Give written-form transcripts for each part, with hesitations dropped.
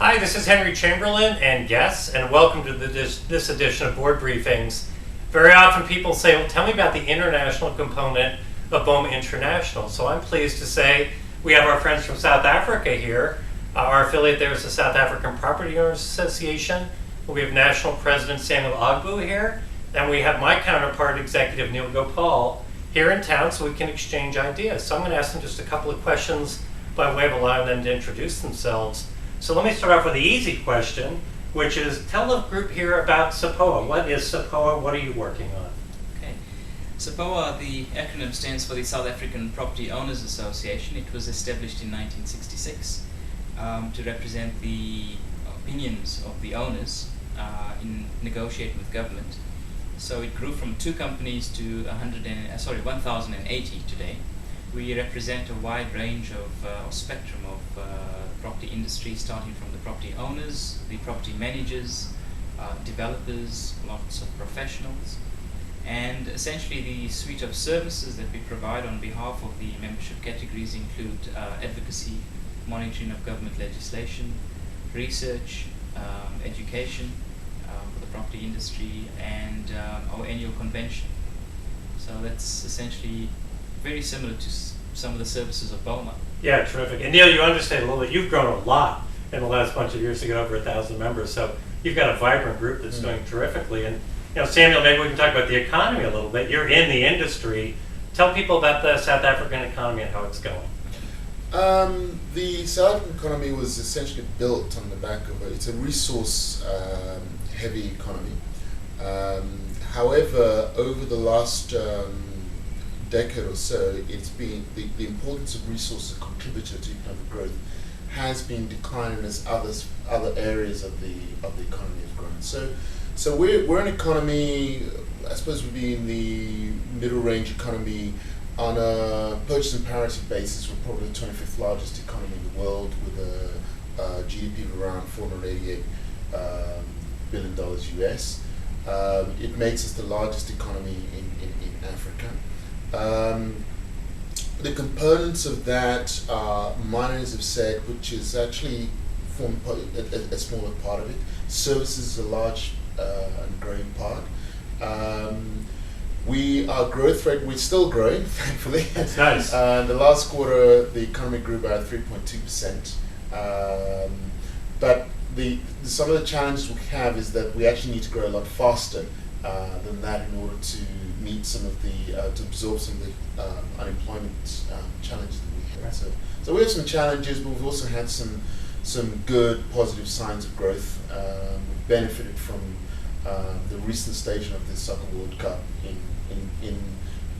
Hi, this is Henry Chamberlain and guests, and welcome to this edition of Board Briefings. Very often people say, well, tell me about the international component of BOMA International. So I'm pleased to say we have our friends from South Africa here. Our affiliate there is the South African Property Owners Association. We have National President Samuel Agbu here, and we have my counterpart, Executive Neil Gopal, here in town so we can exchange ideas. So I'm going to ask them just a couple of questions by way of allowing them to introduce themselves. So let me start off with the easy question, which is tell the group here about SAPOA. What is SAPOA? What are you working on? Okay. SAPOA, the acronym stands for the South African Property Owners Association. It was established in 1966 to represent the opinions of the owners in negotiating with government. So it grew from 2 companies to 1,080 today. We represent a wide range of spectrum of property industry, starting from the property owners, the property managers, developers, lots of professionals, and essentially the suite of services that we provide on behalf of the membership categories include advocacy, monitoring of government legislation, research, education for the property industry, and our annual convention. So that's essentially very similar to some of the services of BOMA. Yeah, terrific. And Neil, you understand a little bit. You've grown a lot in the last bunch of years to get over 1,000 members. So you've got a vibrant group that's doing terrifically. And Samuel, maybe we can talk about the economy a little bit. You're in the industry. Tell people about the South African economy and how it's going. The South African economy was essentially built on the back of it's a resource heavy economy. However, over the last decade or so, it's been the importance of resources as a contributor to economic growth has been declining as other areas of the economy have grown. So we're an economy, I suppose we'd be in the middle range economy. On a purchasing parity basis, we're probably the 25th largest economy in the world with a GDP of around $488 billion US. It makes us the largest economy in Africa. The components of that are mining, as I've said, which is actually form a smaller part of it. Services is a large and growing part. Our growth rate, we're still growing, thankfully. That's nice. The last quarter, the economy grew by 3.2%. But some of the challenges we have is that we actually need to grow a lot faster than that in order to meet some of the, to absorb some of the unemployment challenges that we have. So we have some challenges, but we've also had some good positive signs of growth. We've benefited from the recent staging of the Soccer World Cup in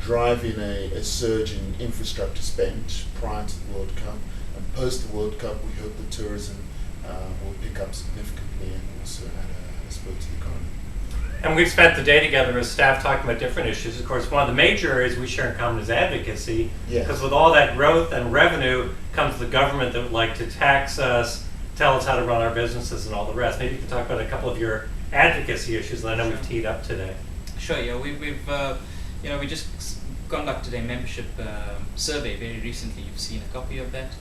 driving a surge in infrastructure spend prior to the World Cup. And post the World Cup, we hope that tourism will pick up significantly and also add a spur to the economy. And we've spent the day together as staff talking about different issues. Of course, one of the major areas we share in common is advocacy, because with all that growth and revenue comes the government that would like to tax us, tell us how to run our businesses and all the rest. Maybe you can talk about a couple of your advocacy issues that I know we've teed up today. Sure. Yeah, we just conducted a membership survey very recently. You've seen a copy of that.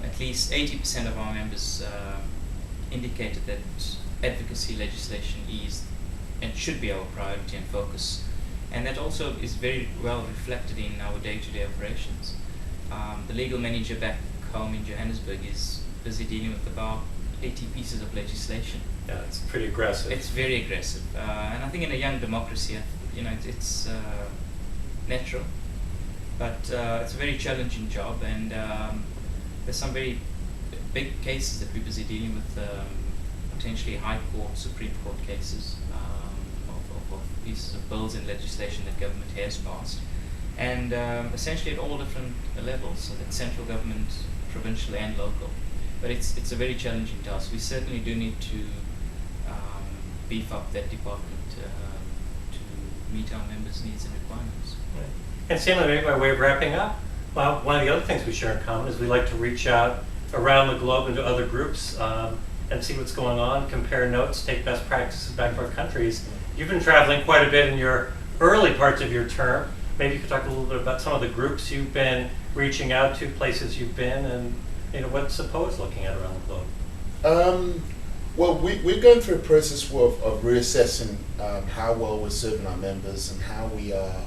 At least 80% of our members indicated that advocacy legislation is and should be our priority and focus, and that also is very well reflected in our day-to-day operations. The legal manager back home in Johannesburg is busy dealing with about 80 pieces of legislation. Yeah, it's pretty aggressive. It's very aggressive, and I think in a young democracy, it's natural, but it's a very challenging job, and there's some very big cases that we're busy dealing with, potentially High Court, Supreme Court cases of pieces of bills and legislation that government has passed, and essentially at all different levels, so that central government, provincial and local. But it's a very challenging task. We certainly do need to beef up that department to meet our members' needs and requirements. Right. And Samuel, maybe by way of wrapping up, well, one of the other things we share in common is we like to reach out around the globe into other groups and see what's going on, compare notes, take best practices back to our countries. You've been traveling quite a bit in your early parts of your term. Maybe you could talk a little bit about some of the groups you've been reaching out to, places you've been, and what SAPOA is looking at around the globe. Well, we're going through a process of reassessing how well we're serving our members and how we are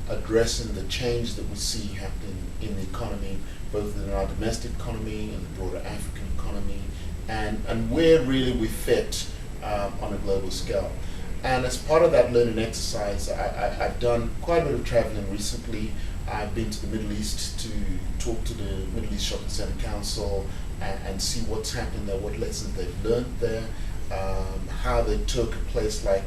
addressing the change that we see happening in the economy, both in our domestic economy and the broader African economy, and where really we fit on a global scale. And as part of that learning exercise, I've done quite a bit of traveling recently. I've been to the Middle East to talk to the Middle East Shopping Center Council and see what's happening there, what lessons they've learned there, how they took a place like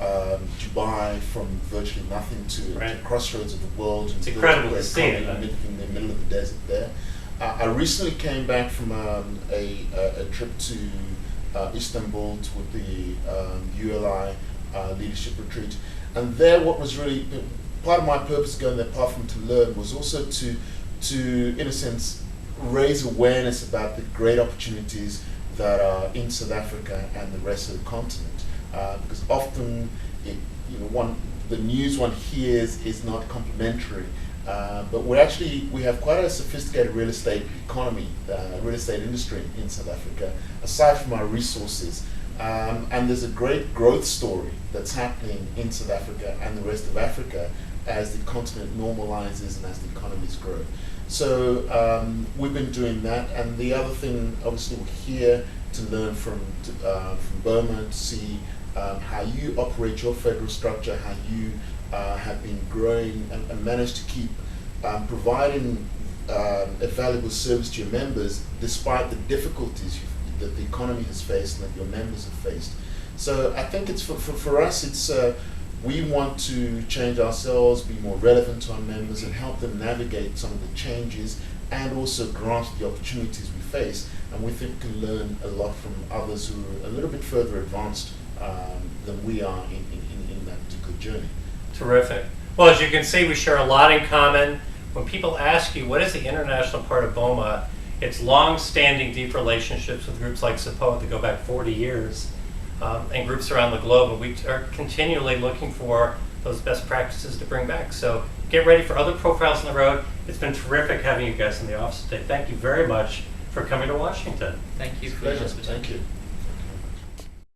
Dubai from virtually nothing to the crossroads of the world. It's incredible to see it. In the middle of the desert there. I recently came back from a trip to Istanbul with the ULI leadership retreat, and there what was really part of my purpose going there, apart from to learn, was also to in a sense raise awareness about the great opportunities that are in South Africa and the rest of the continent, because often the news one hears is not complimentary. But we have quite a sophisticated real estate economy, real estate industry in South Africa, aside from our resources. And there's a great growth story that's happening in South Africa and the rest of Africa as the continent normalizes and as the economies grow. So we've been doing that. And the other thing, obviously, we're here to learn from Burma, to see how you operate your federal structure, how you have been growing and managed to keep providing a valuable service to your members despite the difficulties that the economy has faced and that your members have faced. So I think it's for us, it's we want to change ourselves, be more relevant to our members, and help them navigate some of the changes and also grasp the opportunities we face. And we think we can learn a lot from others who are a little bit further advanced than we are in that particular journey. Terrific. Well, as you can see, we share a lot in common. When people ask you, what is the international part of BOMA, it's long-standing deep relationships with groups like SAPOA that go back 40 years, and groups around the globe, and we are continually looking for those best practices to bring back. So get ready for other profiles on the road. It's been terrific having you guys in the office today. Thank you very much for coming to Washington. Thank you It's a for your pleasure. hospitality. Thank you.